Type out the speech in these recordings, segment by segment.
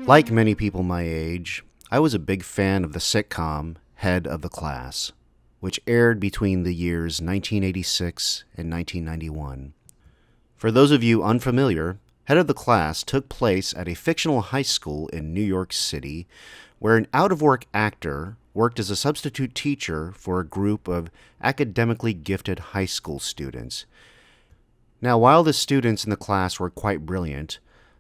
Like many people my age, I was a big fan of the sitcom Head of the Class, which aired between the years 1986 and 1991. For those of you unfamiliar, Head of the Class took place at a fictional high school in New York City, where an out-of-work actor worked as a substitute teacher for a group of academically gifted high school students. Now, while the students in the class were quite brilliant,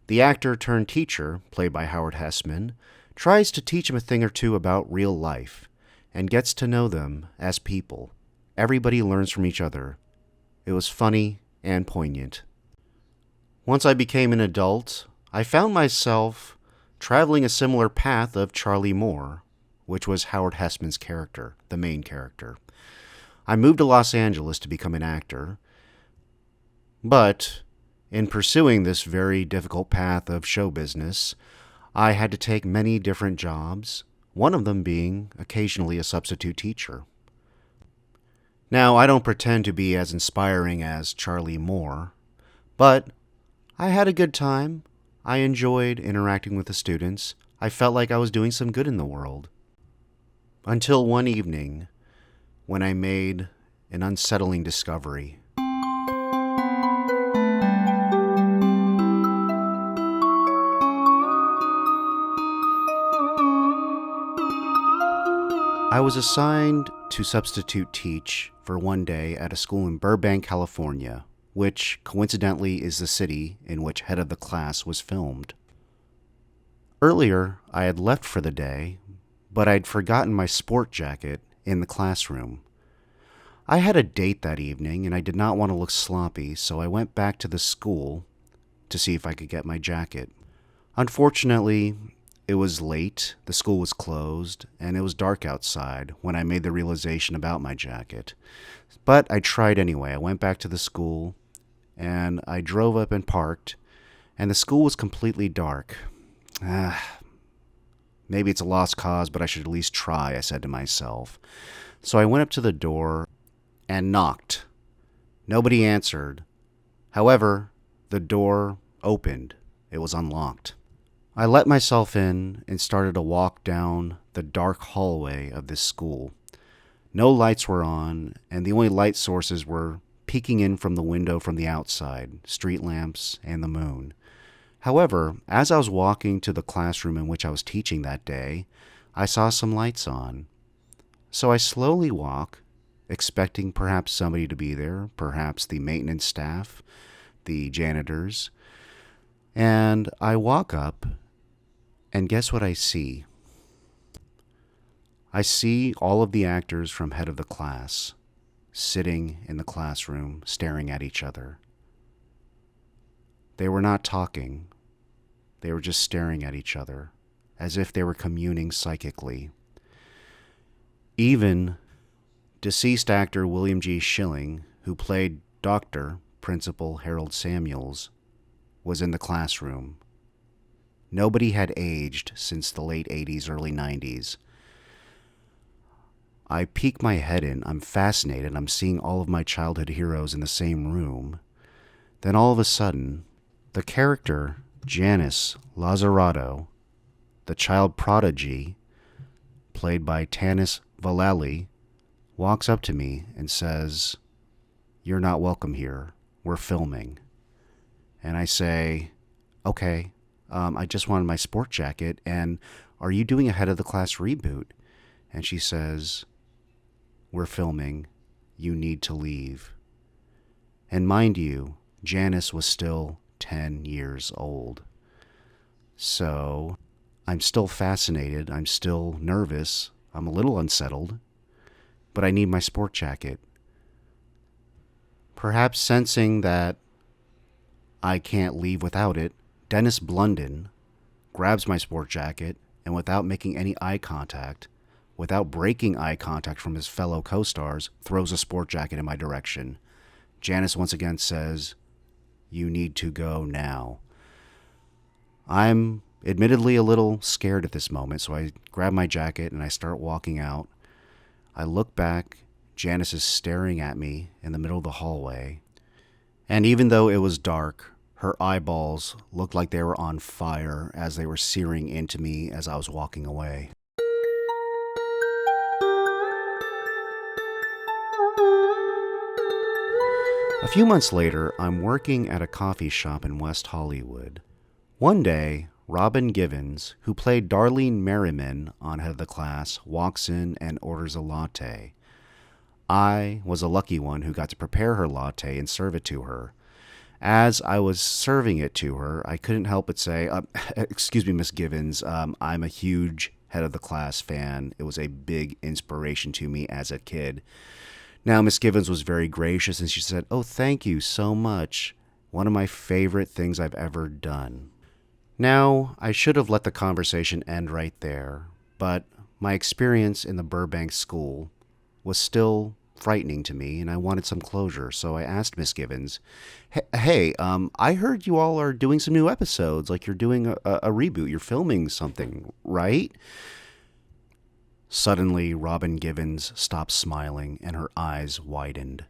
the actor turned teacher, played by Howard Hessman, tries to teach them a thing or two about real life and gets to know them as people. Everybody learns from each other. It was funny and poignant. Once I became an adult, I found myself traveling a similar path of Charlie Moore, which was Howard Hessman's character, the main character. I moved to Los Angeles to become an actor, but in pursuing this very difficult path of show business, I had to take many different jobs, one of them being occasionally a substitute teacher. Now, I don't pretend to be as inspiring as Charlie Moore, but I had a good time. I enjoyed interacting with the students. I felt like I was doing some good in the world. Until one evening, when I made an unsettling discovery. I was assigned to substitute teach for one day at a school in Burbank, California, which coincidentally is the city in which Head of the Class was filmed. Earlier, I had left for the day, but I'd forgotten my sport jacket in the classroom. I had a date that evening, and I did not want to look sloppy, so I went back to the school to see if I could get my jacket. Unfortunately, it was late, the school was closed, and it was dark outside when I made the realization about my jacket. But I tried anyway. I went back to the school, and I drove up and parked, and the school was completely dark. Maybe it's a lost cause, but I should at least try, I said to myself. So I went up to the door and knocked. Nobody answered. However, the door opened. It was unlocked. I let myself in and started to walk down the dark hallway of this school. No lights were on, and the only light sources were peeking in from the window from the outside, street lamps and the moon. However, as I was walking to the classroom in which I was teaching that day, I saw some lights on. So I slowly walk, expecting perhaps somebody to be there, perhaps the maintenance staff, the janitors, and I walk up, and guess what I see? I see all of the actors from Head of the Class sitting in the classroom staring at each other. They were not talking. They were just staring at each other, as if they were communing psychically. Even deceased actor William G. Schilling, who played Dr. Principal Harold Samuels, was in the classroom. Nobody had aged since the late 80s, early 90s. I peek my head in. I'm fascinated. I'm seeing all of my childhood heroes in the same room. Then all of a sudden, the character, Janice Lazzarato, the child prodigy, played by Tanis Valelli, walks up to me and says, "You're not welcome here. We're filming." And I say, "Okay, I just wanted my sport jacket, and are you doing a Head of the Class reboot?" And she says, "We're filming. You need to leave." And mind you, Janice was still 10 years old. So I'm still fascinated. I'm still nervous. I'm a little unsettled, but I need my sport jacket. Perhaps sensing that I can't leave without it, Dennis Blunden grabs my sport jacket and without making any eye contact, without breaking eye contact from his fellow co-stars, throws a sport jacket in my direction. Janice once again says, "You need to go now." I'm admittedly a little scared at this moment, so I grab my jacket and I start walking out. I look back. Janice is staring at me in the middle of the hallway. And even though it was dark, Her eyeballs looked like they were on fire as they were searing into me as I was walking away. A few months later, I'm working at a coffee shop in West Hollywood. One day, Robin Givens, who played Darlene Merriman on Head of the Class, walks in and orders a latte. I was a lucky one who got to prepare her latte and serve it to her. As I was serving it to her, I couldn't help but say, excuse me, Miss Givens, I'm a huge Head of the Class fan. It was a big inspiration to me as a kid. Now, Miss Givens was very gracious, and she said, "Oh, thank you so much. One of my favorite things I've ever done." Now, I should have let the conversation end right there, but my experience in the Burbank school was still frightening to me, and I wanted some closure, so I asked Miss Givens, "Hey, I heard you all are doing some new episodes, like you're doing a reboot. You're filming something, right?" Suddenly, Robin Givens stopped smiling and her eyes widened.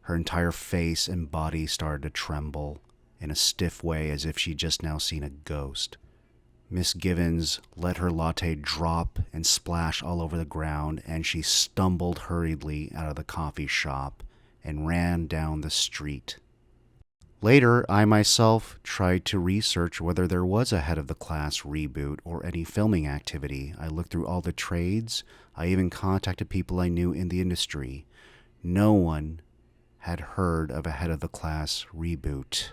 Her entire face and body started to tremble in a stiff way as if she'd just now seen a ghost. Miss Givens let her latte drop and splash all over the ground, and she stumbled hurriedly out of the coffee shop and ran down the street. Later, I myself tried to research whether there was a Head of the Class reboot or any filming activity. I looked through all the trades. I even contacted people I knew in the industry. No one had heard of a Head of the Class reboot.